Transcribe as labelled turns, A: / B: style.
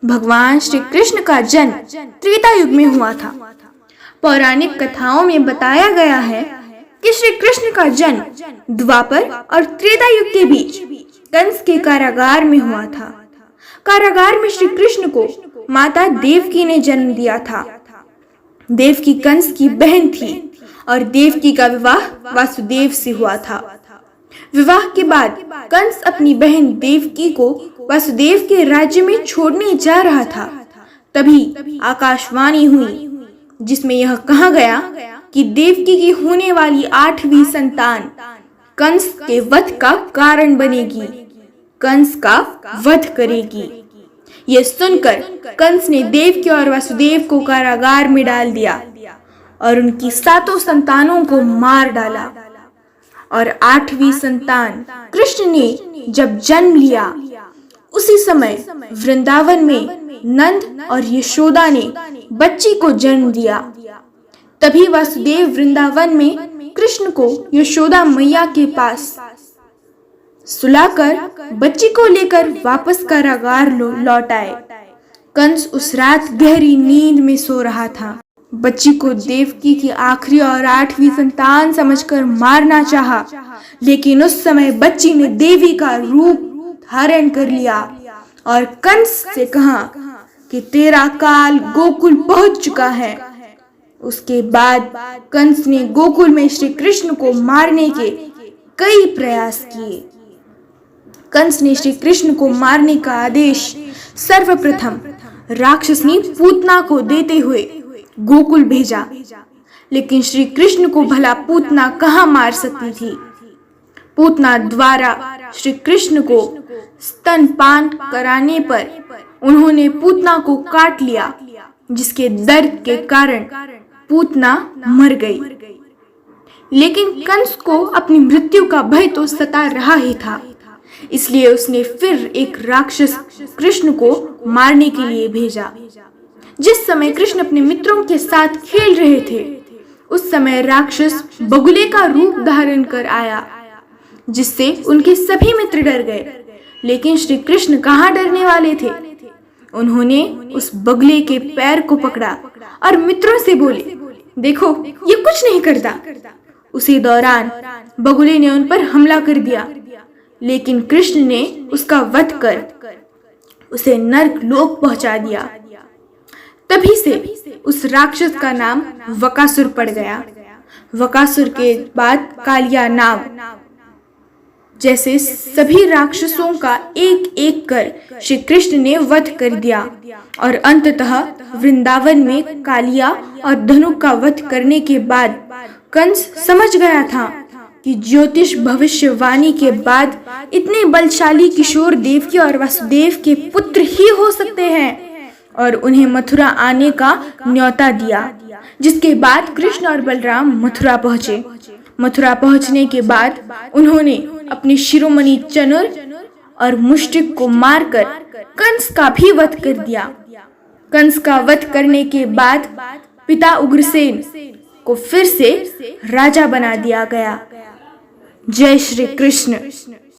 A: भगवान श्री कृष्ण का जन्म त्रेता युग में हुआ था। पौराणिक कथाओं में बताया गया है कि श्री कृष्ण का जन्म द्वापर और त्रेता युग के बीच कंस के कारागार में हुआ था। कारागार में श्री कृष्ण को माता देवकी ने जन्म दिया था। देवकी कंस की बहन थी और देवकी का विवाह वासुदेव से हुआ था। विवाह के बाद कंस अपनी बहन देवकी को वासुदेव के राज्य में छोड़ने जा रहा था। तभी आकाशवाणी हुई जिसमें यह कहा गया कि देवकी की होने वाली 8वीं संतान कंस के वध का कारण बनेगी, कंस का वध करेगी। यह सुनकर कंस ने देवकी और वासुदेव को कारागार में डाल दिया और उनकी 7 संतानों को मार डाला। और 8वीं संतान कृष्ण ने जब जन्म लिया, उसी समय वृंदावन में नंद और यशोदा ने बच्ची को जन्म दिया। तभी वासुदेव वृंदावन में कृष्ण को यशोदा मैया के पास सुलाकर बच्ची को लेकर वापस कारागार लौट आए। कंस उस रात गहरी नींद में सो रहा था। बच्ची को देवकी की आखिरी और 8वीं संतान समझकर मारना चाहा, लेकिन उस समय बच्ची ने देवी का रूप धारण कर लिया और कंस से कहा कि तेरा काल गोकुल पहुंच चुका है। उसके बाद कंस ने गोकुल में श्री कृष्ण को मारने के कई प्रयास किए। कंस ने श्री कृष्ण को मारने का आदेश सर्वप्रथम राक्षसनी पूतना को देते हुए गोकुल भेजा, लेकिन श्री कृष्ण को भला पूतना कहाँ मार सकती थी। पूतना द्वारा श्री कृष्ण को स्तनपान कराने पर उन्होंने पूतना को काट लिया, जिसके दर्द के कारण पूतना मर गई। लेकिन कंस को अपनी मृत्यु का भय तो सता रहा ही था, इसलिए उसने फिर एक राक्षस कृष्ण को मारने के लिए भेजा। जिस समय कृष्ण अपने मित्रों के साथ खेल रहे थे, उस समय राक्षस बगुले का रूप धारण कर आया, जिससे उनके सभी मित्र डर गए। लेकिन श्री कृष्ण कहाँ डरने वाले थे। उन्होंने उस बगुले के पैर को पकड़ा और मित्रों से बोले, देखो ये कुछ नहीं करता। उसी दौरान बगुले ने उन पर हमला कर दिया, लेकिन कृष्ण ने उसका वध कर उसे नर्क लोक पहुंचा दिया। तभी से उस राक्षस का नाम वकासुर पड़ गया। वकासुर के बाद कालिया नाग जैसे सभी राक्षसों का एक एक कर श्री कृष्ण ने वध कर दिया और अंततः वृंदावन में कालिया और धनुक का वध करने के बाद कंस समझ गया था कि ज्योतिष भविष्यवाणी के बाद इतने बलशाली किशोर देवकी और वासुदेव के पुत्र ही हो सकते हैं, और उन्हें मथुरा आने का न्योता दिया। जिसके बाद कृष्ण और बलराम मथुरा पहुंचे। मथुरा पहुंचने के बाद उन्होंने अपने शिरोमणि चनुर और मुष्टिक को मारकर कंस का भी वध कर दिया। कंस का वध करने के बाद पिता उग्रसेन को फिर से राजा बना दिया गया। जय श्री कृष्ण।